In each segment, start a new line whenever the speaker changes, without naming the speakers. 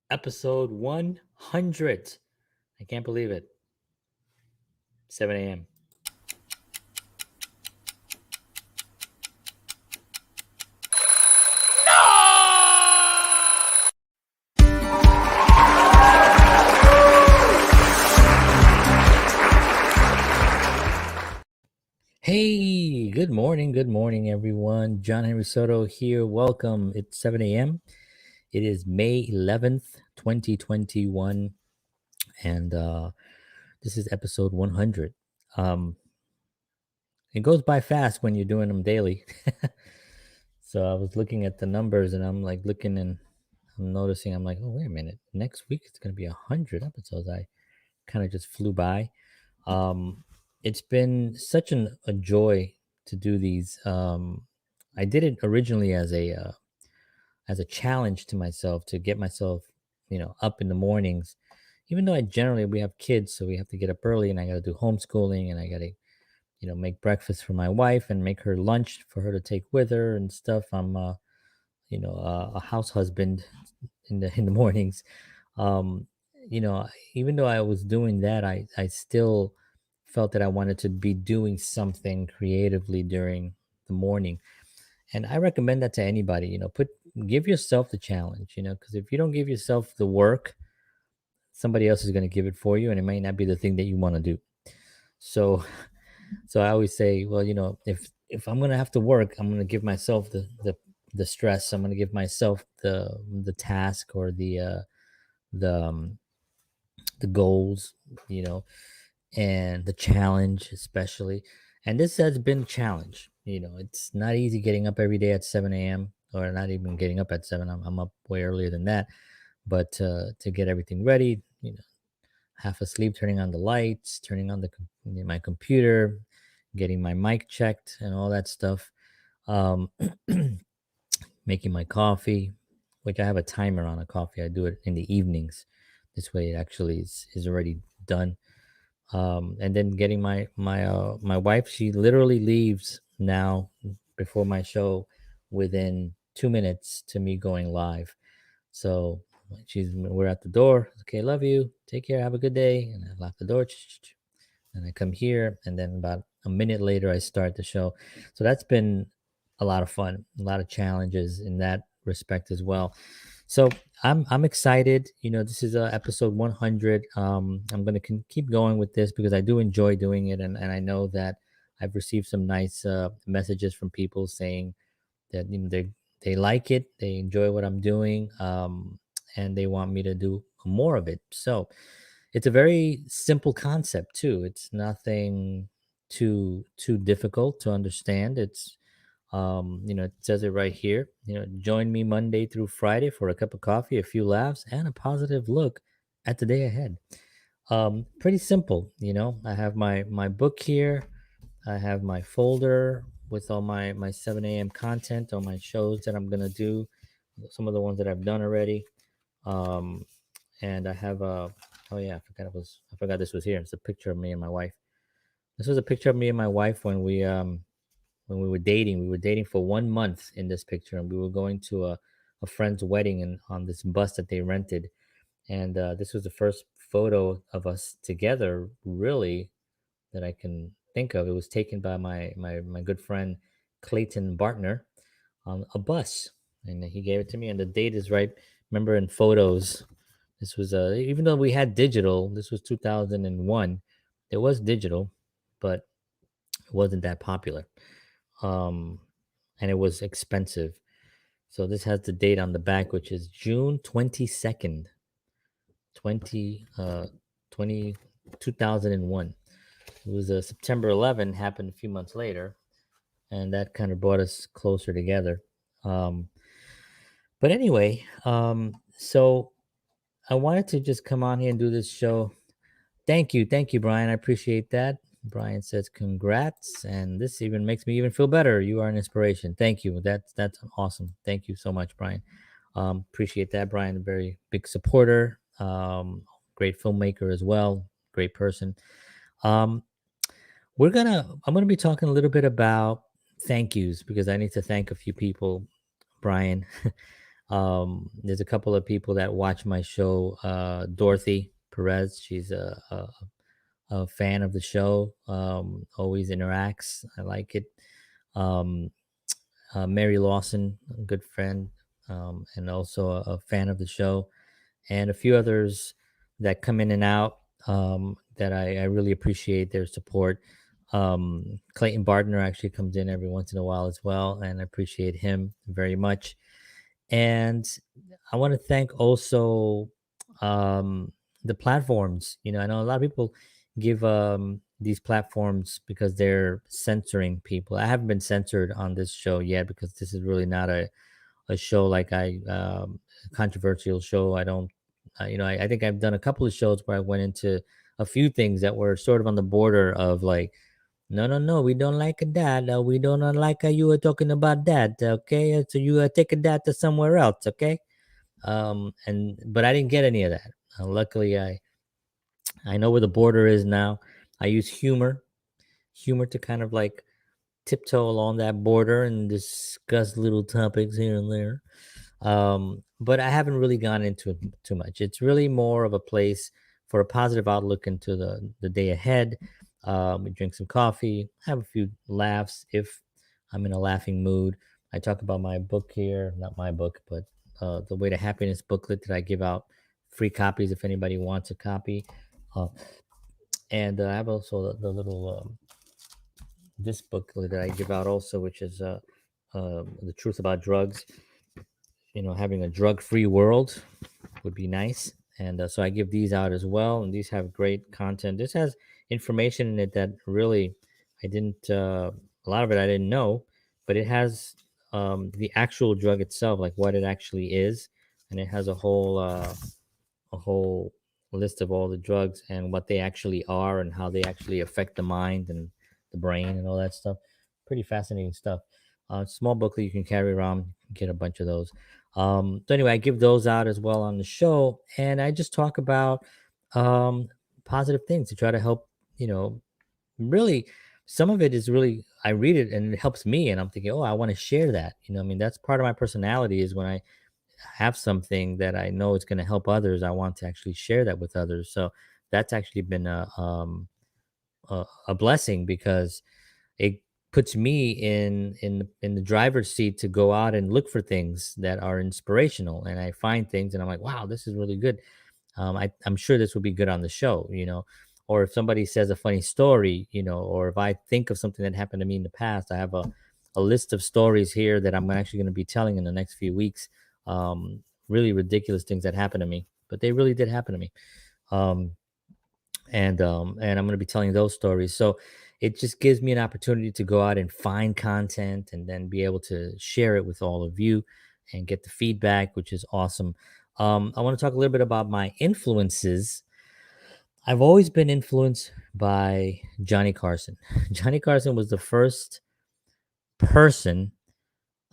Episode 100. I can't believe it. 7 a.m. Hey, good morning, everyone. John Henry Soto here. Welcome. It's 7 a.m. It is May 11th, 2021, and this is episode 100. Um, it goes by fast when you're doing them daily. So I was looking at the numbers and I'm like looking and I'm noticing, I'm like, oh, wait a minute. Next week it's going to be 100 episodes. I kind of just flew by. Um, it's been such a joy to do these. I did it originally as a challenge to myself to get myself, up in the mornings. Even though I generally we have kids, so we have to get up early, and I got to do homeschooling, and I got to make breakfast for my wife and make her lunch for her to take with her and stuff. I'm a house husband in the mornings. um you know Even though I was doing that, I still felt that I wanted to be doing something creatively during the morning. And I recommend that to anybody. Give yourself the challenge, because if you don't give yourself the work, somebody else is going to give it for you, and it might not be the thing that you want to do. So so I always say, well, if I'm going to have to work, I'm going to give myself the stress. I'm going to give myself the task, or the the goals, you know, and the challenge, especially. And this has been a challenge. It's not easy getting up every day at 7 a.m., or not even getting up at 7. I'm up way earlier than that. But to get everything ready, half asleep, turning on the lights, turning on my computer, getting my mic checked, and all that stuff. Um, Making my coffee, which I have a timer on a coffee. I do it in the evenings. This way, it actually is already done. And then getting my wife. She literally leaves now before my show within 2 minutes to me going live. So we're at the door. Okay, love you. Take care. Have a good day. And I lock the door. And I come here, and then about a minute later, I start the show. So that's been a lot of fun, a lot of challenges in that respect as well. So I'm excited. This is episode 100. I'm gonna keep going with this because I do enjoy doing it, and I know that I've received some nice messages from people saying that they like it, they enjoy what I'm doing, and they want me to do more of it. So it's a very simple concept too. It's nothing too difficult to understand. It says it right here. Join me Monday through Friday for a cup of coffee, a few laughs, and a positive look at the day ahead. Pretty simple. I have my book here. I have my folder with all my 7 a.m. content, all my shows that I'm gonna do, some of the ones that I've done already. Um, and I have a oh yeah, I forgot this was here. It's a picture of me and my wife. This was a picture of me and my wife when we were dating. We were dating for 1 month in this picture, and we were going to a friend's wedding and on this bus that they rented. And this was the first photo of us together, really, that I can think of. It was taken by my good friend Clayton Bartner on a bus, and he gave it to me. And the date is right. Remember, in photos, this was even though we had digital, this was 2001. There was digital, but it wasn't that popular, um, and it was expensive. So this has the date on the back, which is June 22nd, 20, 20, 2001. It was September 11, happened a few months later, and that kind of brought us closer together. Um, but anyway, so I wanted to just come on here and do this show. Thank you, Brian. I appreciate that. Brian says congrats, and this even makes me even feel better. You are an inspiration. Thank you. That's awesome. Thank you so much, Brian. Appreciate that, Brian. A very big supporter. Great filmmaker as well. Great person. Um, I'm gonna be talking a little bit about thank yous because I need to thank a few people, Brian. There's a couple of people that watch my show. Dorothy Perez, she's a fan of the show. Always interacts. I like it. Um, Mary Lawson, a good friend, and also a fan of the show, and a few others that come in and out, that I really appreciate their support. Clayton Bardner actually comes in every once in a while as well, and I appreciate him very much. And I want to thank also, um, the platforms. I know a lot of people give these platforms because they're censoring people. I haven't been censored on this show yet because this is really not a show like controversial show. I don't, I think I've done a couple of shows where I went into a few things that were sort of on the border of like, no, no, no, we don't like that. We don't like how you were talking about that. Okay, so you are taking that to somewhere else. Okay, and but I didn't get any of that. Luckily, I know where the border is now. I use humor to kind of like tiptoe along that border and discuss little topics here and there. But I haven't really gone into it too much. It's really more of a place for a positive outlook into the day ahead. We drink some coffee, have a few laughs if I'm in a laughing mood. I talk about my book here, not my book, but the Way to Happiness booklet that I give out free copies if anybody wants a copy. Uh, and I have also the little this booklet that I give out also, which is the truth about drugs. Having a drug-free world would be nice. And so I give these out as well, and these have great content. This has information in it that really I didn't. A lot of it I didn't know, but it has the actual drug itself, like what it actually is, and it has a whole list of all the drugs and what they actually are and how they actually affect the mind and the brain and all that stuff. Pretty fascinating stuff. Small booklet you can carry around, get a bunch of those. So anyway, I give those out as well on the show, and I just talk about um, positive things to try to help. You know, really, some of it is really I read it and it helps me, and I'm thinking, oh, I want to share that. I mean, that's part of my personality is when I have something that I know is going to help others, I want to actually share that with others. So that's actually been a blessing because it puts me in the driver's seat to go out and look for things that are inspirational, and I find things and I'm like, wow, this is really good. I'm sure this would be good on the show, or if somebody says a funny story, or if I think of something that happened to me in the past, I have a list of stories here that I'm actually going to be telling in the next few weeks. Really ridiculous things that happened to me, but they really did happen to me. Um, and I'm going to be telling those stories. So it just gives me an opportunity to go out and find content and then be able to share it with all of you and get the feedback, which is awesome. I want to talk a little bit about my influences. I've always been influenced by Johnny Carson. Johnny Carson was the first person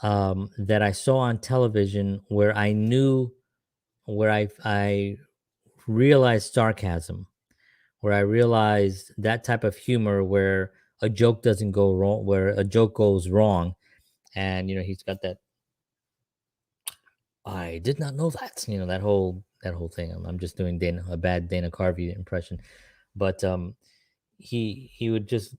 that I saw on television where I knew, where I realized sarcasm, where I realized that type of humor where a joke doesn't go wrong, where a joke goes wrong. And, he's got that, I did not know that, that whole thing. I'm just doing a bad Dana Carvey impression. But he would just,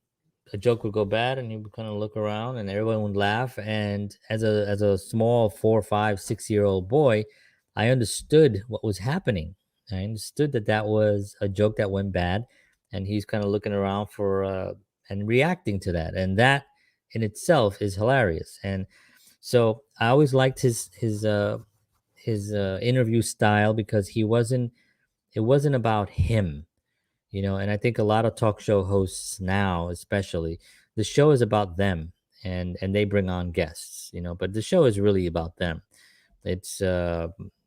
a joke would go bad and he would kind of look around and everyone would laugh. And as a small 4, 5, 6 year old boy, I understood what was happening. I understood that was a joke that went bad, and he's kind of looking around for and reacting to that, and that in itself is hilarious. And so I always liked his interview style because it wasn't about him, and I think a lot of talk show hosts now, especially, the show is about them, and they bring on guests, but the show is really about them. It's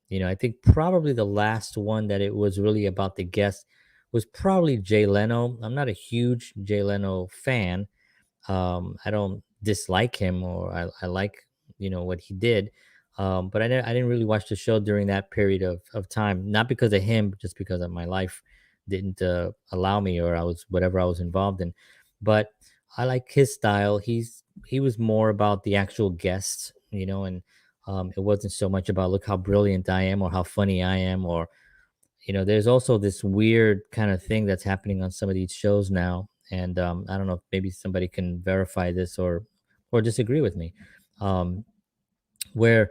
I think probably the last one that it was really about the guest was probably Jay Leno. I'm not a huge Jay Leno fan. I don't dislike him, or I like what he did. But I didn't really watch the show during that period of time, not because of him, but just because of my life didn't allow me, or I was whatever I was involved in. But I like his style. He was more about the actual guests, and It wasn't so much about look how brilliant I am or how funny I am, or there's also this weird kind of thing that's happening on some of these shows now, and I don't know if maybe somebody can verify this or disagree with me, um, where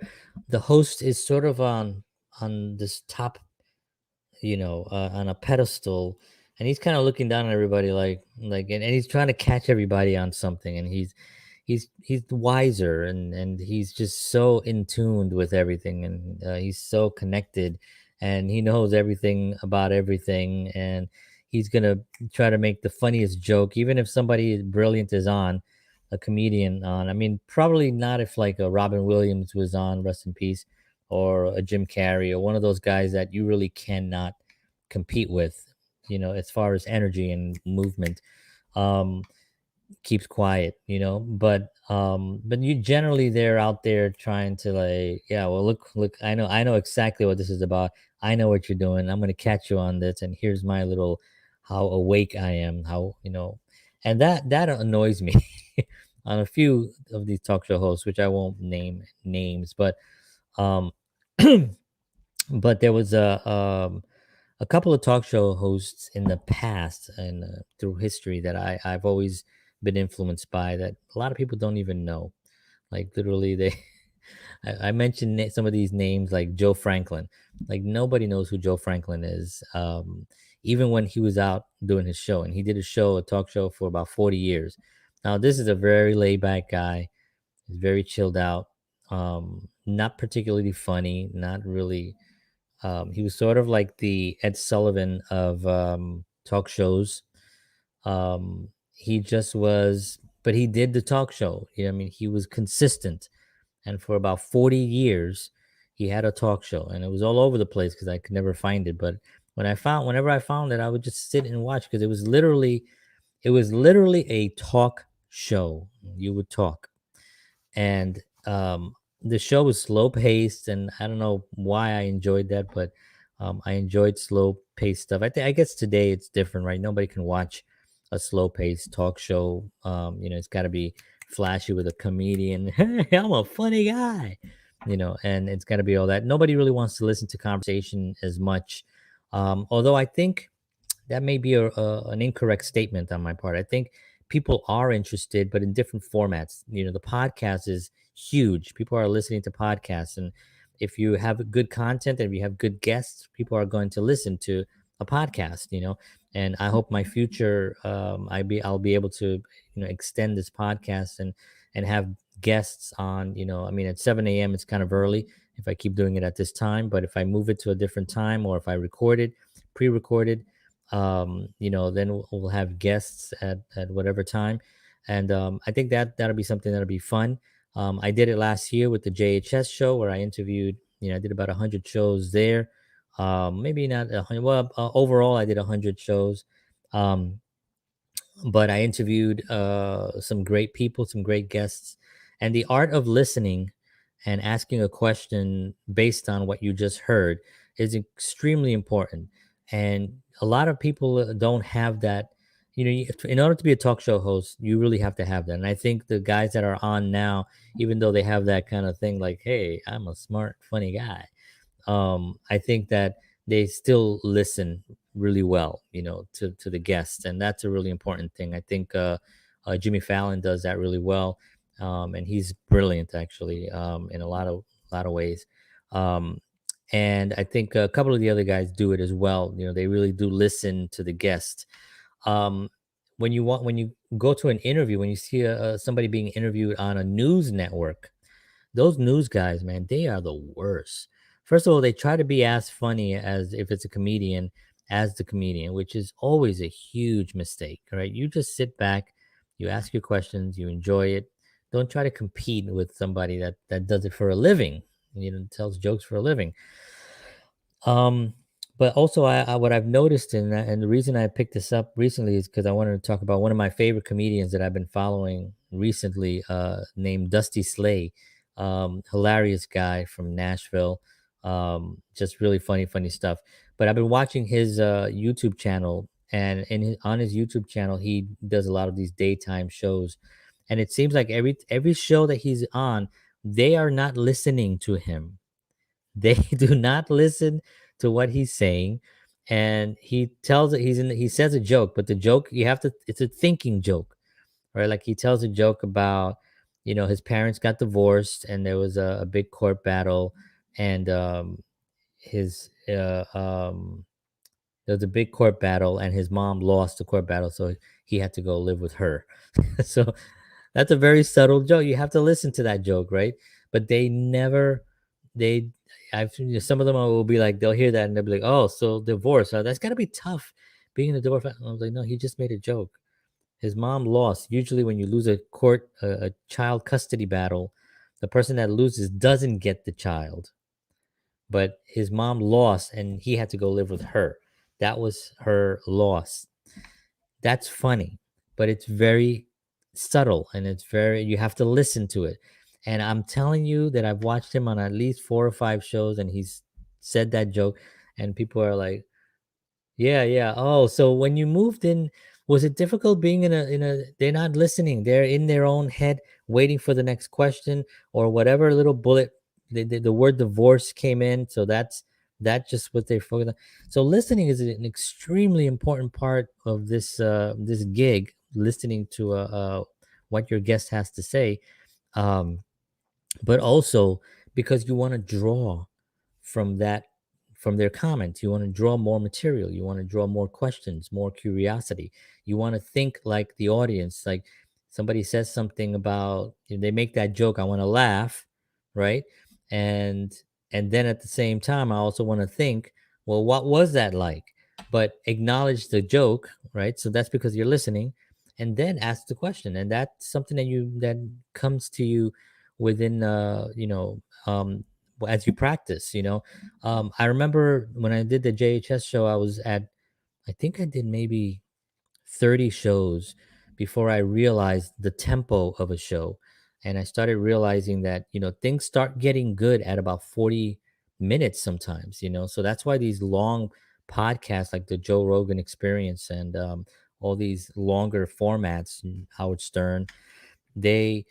the host is sort of on this top, on a pedestal, and he's kind of looking down on everybody, and he's trying to catch everybody on something, and he's wiser, and he's just so in tuned with everything, and he's so connected, and he knows everything about everything, and he's gonna try to make the funniest joke, even if somebody brilliant is on, a comedian on. I mean, probably not if like a Robin Williams was on, rest in peace, or a Jim Carrey, or one of those guys that you really cannot compete with, as far as energy and movement. Um, Keeps quiet, but you generally they're out there trying to, like, yeah, well, look, I know exactly what this is about. I know what you're doing. I'm going to catch you on this, and here's my little how awake I am, how, and that annoys me on a few of these talk show hosts, which I won't name names, but um but there was a couple of talk show hosts in the past and through history that I've always been influenced by, that a lot of people don't even know. Like literally, I mentioned some of these names, like Joe Franklin. Like nobody knows who Joe Franklin is. Even when he was out doing his show, and he did a talk show for about 40 years. Now, this is a very laid back guy. He's very chilled out. Not particularly funny. Not really. He was sort of like the Ed Sullivan of talk shows. He just was, but he did the talk show. I mean, he was consistent, and for about 40 years, he had a talk show, and it was all over the place because I could never find it. But whenever I found it, I would just sit and watch, because it was literally a talk show. You would talk, and the show was slow paced, and I don't know why I enjoyed that, but I enjoyed slow paced stuff. I guess today it's different, right? Nobody can watch a slow paced talk show. It's got to be flashy with a comedian. Hey, I'm a funny guy, and it's got to be all that. Nobody really wants to listen to conversation as much. Although I think that may be an incorrect statement on my part. I think people are interested, but in different formats. The podcast is huge. People are listening to podcasts, and if you have good content and if you have good guests, people are going to listen to a podcast. And I hope my future, I'll be able to, extend this podcast and have guests on. I mean, at 7 a.m. it's kind of early if I keep doing it at this time, but if I move it to a different time, or if I record it, pre-recorded, then we'll have guests at whatever time. And I think that'll be something that'll be fun. I did it last year with the JHS show, where I interviewed, I did about 100 shows there. Maybe not 100. Well, overall, I did 100 shows. Um, but I interviewed some great people, some great guests, and the art of listening and asking a question based on what you just heard is extremely important. And a lot of people don't have that. In order to be a talk show host, you really have to have that. And I think the guys that are on now, even though they have that kind of thing, like, "Hey, I'm a smart, funny guy," I think that they still listen really well, to the guests, and that's a really important thing. I think Jimmy Fallon does that really well, and he's brilliant actually, in a lot of ways. Um, and I think a couple of the other guys do it as well. They really do listen to the guest. Um, when you go to an interview, when you see somebody being interviewed on a news network, those news guys, man, they are the worst. First of all, they try to be as funny as if it's a comedian as the comedian, which is always a huge mistake. Right? You just sit back, you ask your questions, you enjoy it. Don't try to compete with somebody that does it for a living. Tells jokes for a living. Um, but also, what I've noticed, and the reason I picked this up recently is because I wanted to talk about one of my favorite comedians that I've been following recently, named Dusty Slay. Hilarious guy from Nashville. Just really funny stuff. But I've been watching his YouTube channel, and on his YouTube channel, he does a lot of these daytime shows, and it seems like every show that he's on, they are not listening to him. They do not listen to what he's saying. And he tells it, he says a joke, but the joke, you have to, it's a thinking joke, right? Like he tells a joke about, his parents got divorced and there was a big court battle. And his there was a big court battle and his mom lost the court battle, so he had to go live with her. So that's a very subtle joke. You have to listen to that joke, right? But they never, they, some of them will be like, they'll hear that and they'll be like, oh, so divorce. That's got to be tough being in a divorce. I was like, no, he just made a joke. His mom lost. Usually, when you lose a child custody battle, the person that loses doesn't get the child, but his mom lost and he had to go live with her. That was her loss. That's funny, but it's very subtle and it's very, you have to listen to it. And I'm telling you that I've watched him on at least 4 or 5 shows and he's said that joke, and people are like, yeah, yeah. Oh, so when you moved in, was it difficult being in a they're not listening. They're in their own head waiting for the next question or whatever little bullet the word divorce came in. So that's just what they focus on. So listening is an extremely important part of this gig, listening to what your guest has to say. Um but also because you want to draw from that, from their comments, you want to draw more material, you want to draw more questions, more curiosity, you want to think like the audience. Like somebody says something about, they make that joke, I want to laugh, right? And and then at the same time I also want to think, well, what was that like? But acknowledge the joke, right? So that's because you're listening, and then ask the question. And that's something that comes to you within as you practice. I remember when I did the JHS show, I think I did maybe 30 shows before I realized the tempo of a show. And I started realizing that, things start getting good at about 40 minutes sometimes, so that's why these long podcasts like the Joe Rogan Experience and all these longer formats, and Howard Stern, they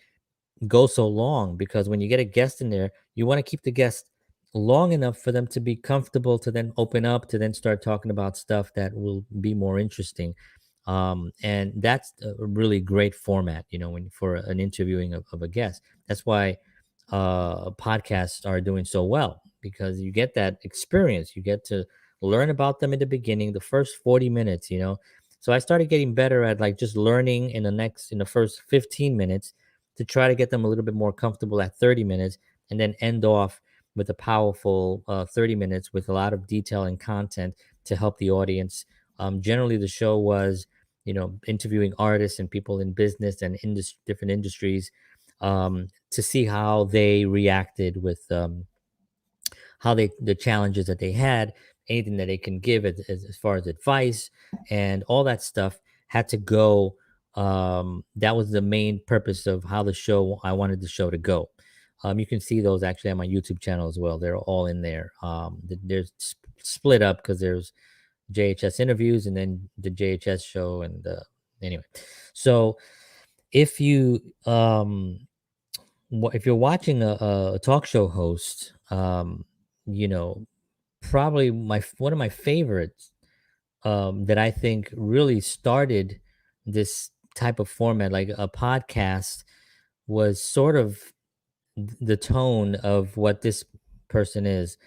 go so long, because when you get a guest in there, you want to keep the guest long enough for them to be comfortable to then open up, to then start talking about stuff that will be more interesting. And that's a really great format, when for an interviewing of a guest. That's why podcasts are doing so well, because you get that experience. You get to learn about them in the beginning, the first 40 minutes, So I started getting better at like just learning in the first 15 minutes, to try to get them a little bit more comfortable at 30 minutes, and then end off with a powerful 30 minutes with a lot of detail and content to help the audience. Generally, the show was, interviewing artists and people in business and different industries, to see how they reacted with how they the challenges that they had, anything that they can give as far as advice and all that stuff had to go. That was the main purpose of how the show, I wanted the show to go. You can see those actually on my YouTube channel as well. They're all in there. They're split up because there's JHS interviews and then the JHS show. And anyway, so if you if you're watching a talk show host, you know, probably my one of my favorites, that I think really started this type of format, like a podcast, was sort of the tone of what this person is.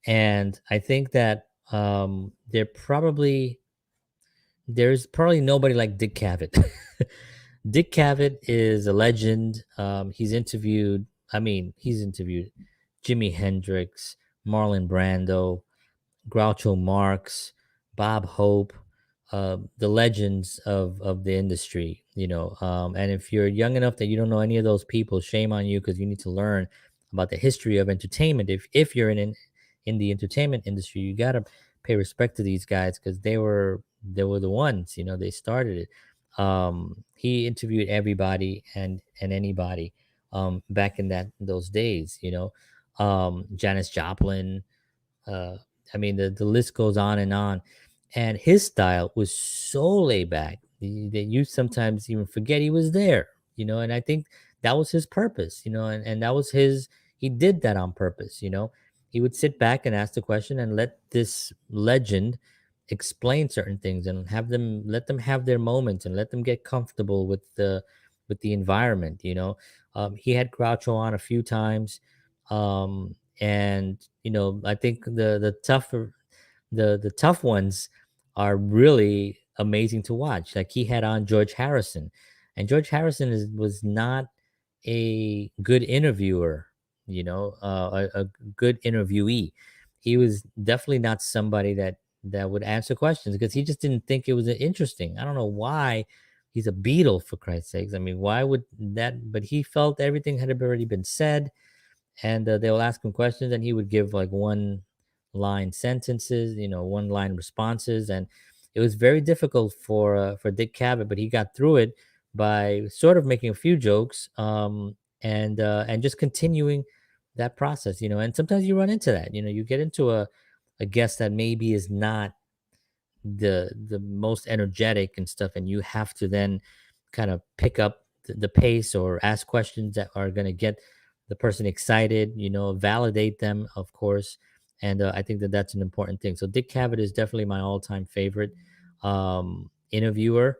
And I think that there's probably nobody like Dick Cavett. Dick Cavett is a legend. He's interviewed Jimi Hendrix, Marlon Brando, Groucho Marx, Bob Hope, the legends of the industry. And if you're young enough that you don't know any of those people, shame on you, because you need to learn about the history of entertainment. If you're in the entertainment industry, you gotta pay respect to these guys, because they were the ones. They started it. He interviewed everybody and anybody back in those days. Janis Joplin, uh, the list goes on and on. And his style was so laid back that you sometimes even forget he was there. And I think that was his purpose, and that was his. He did that on purpose. He would sit back and ask the question and let this legend explain certain things and let them have their moments and let them get comfortable with the environment. He had Groucho on a few times, and I think the tough ones are really amazing to watch. Like he had on George Harrison, and George Harrison was not a good interviewer, a good interviewee. He was definitely not somebody that would answer questions because he just didn't think it was interesting. I don't know why. He's a Beatle, for Christ's sakes. I mean, why would that? But he felt everything had already been said, and they will ask him questions, and he would give like one line sentences, one line responses, and it was very difficult for Dick Cavett, but he got through it by sort of making a few jokes, and just continuing that process. And sometimes you run into that. You get into a guest that maybe is not the most energetic and stuff, and you have to then kind of pick up the pace or ask questions that are going to get the person excited, validate them, of course. And I think that that's an important thing. So Dick Cavett is definitely my all-time favorite interviewer.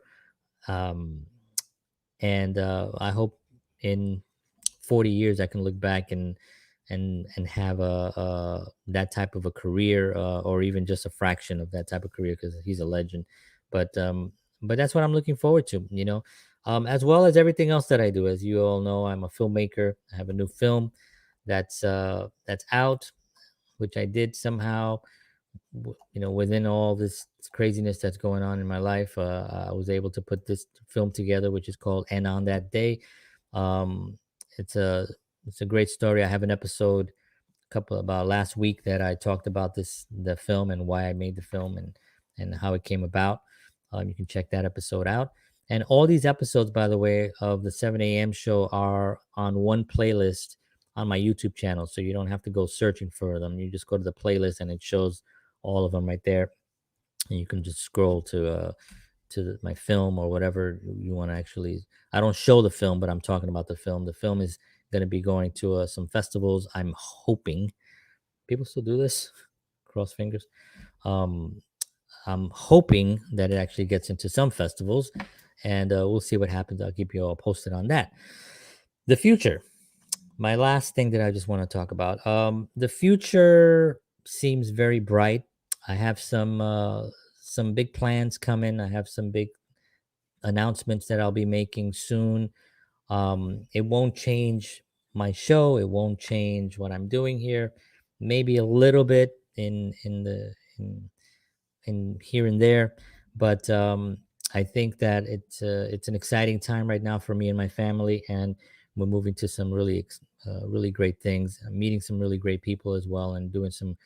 Um, and I hope in 40 years I can look back and have a that type of a career, or even just a fraction of that type of career, because he's a legend. But um but that's what I'm looking forward to, as well as everything else that I do. As you all know, I'm a filmmaker. I have a new film that's out, which I did somehow, within all this craziness that's going on in my life. I was able to put this film together, which is called "And on That Day." um it's a it's a great story. I have an episode couple about last week that I talked about the film and why I made the film, and how it came about. You can check that episode out. And all these episodes, by the way, of the 7 a.m. show are on one playlist on my YouTube channel, so you don't have to go searching for them. You just go to the playlist and it shows all of them right there, and you can just scroll to my film or whatever you want to actually. I don't show the film, but I'm talking about the film. The film is going to be going to some festivals. I'm hoping people still do this. Cross fingers. Um, I'm hoping that it actually gets into some festivals, and we'll see what happens. I'll keep you all posted on that. The future. My last thing that I just want to talk about. The future seems very bright. I have some big plans coming. I have some big announcements that I'll be making soon. It won't change my show. It won't change what I'm doing here. Maybe a little bit in here and there, but I think that it's an exciting time right now for me and my family, and we're moving to some really great things. I'm meeting some really great people as well, and doing some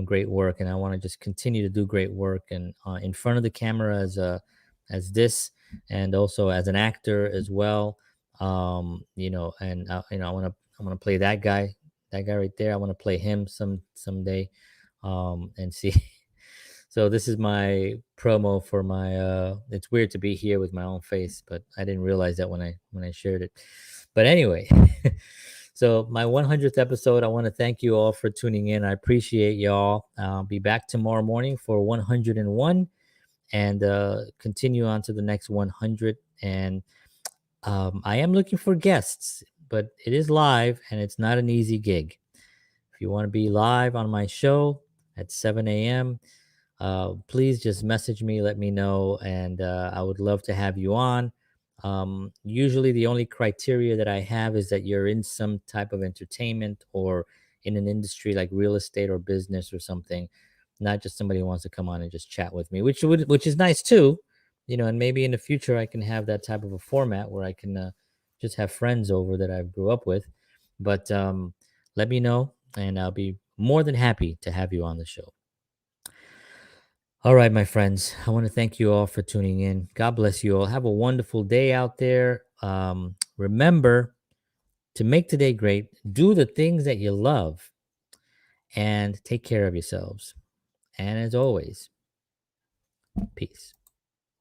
great work. And I want to just continue to do great work, and in front of the camera as this, and also as an actor as well. And I want to play that guy right there. I want to play him someday, and see. So this is my promo for my it's weird to be here with my own face, but I didn't realize that when I shared it. But anyway, so my 100th episode, I want to thank you all for tuning in. I appreciate y'all. I'll be back tomorrow morning for 101, and continue on to the next 100. And I am looking for guests, but it is live and it's not an easy gig. If you want to be live on my show at 7 a.m., please just message me, let me know, and I would love to have you on. Usually, the only criteria that I have is that you're in some type of entertainment or in an industry like real estate or business or something, not just somebody who wants to come on and just chat with me, which is nice too. And maybe in the future I can have that type of a format where I can just have friends over that I grew up with. But let me know, and I'll be more than happy to have you on the show. All right, my friends, I want to thank you all for tuning in. God bless you all. Have a wonderful day out there. Remember to make today great, do the things that you love, and take care of yourselves. And as always, peace.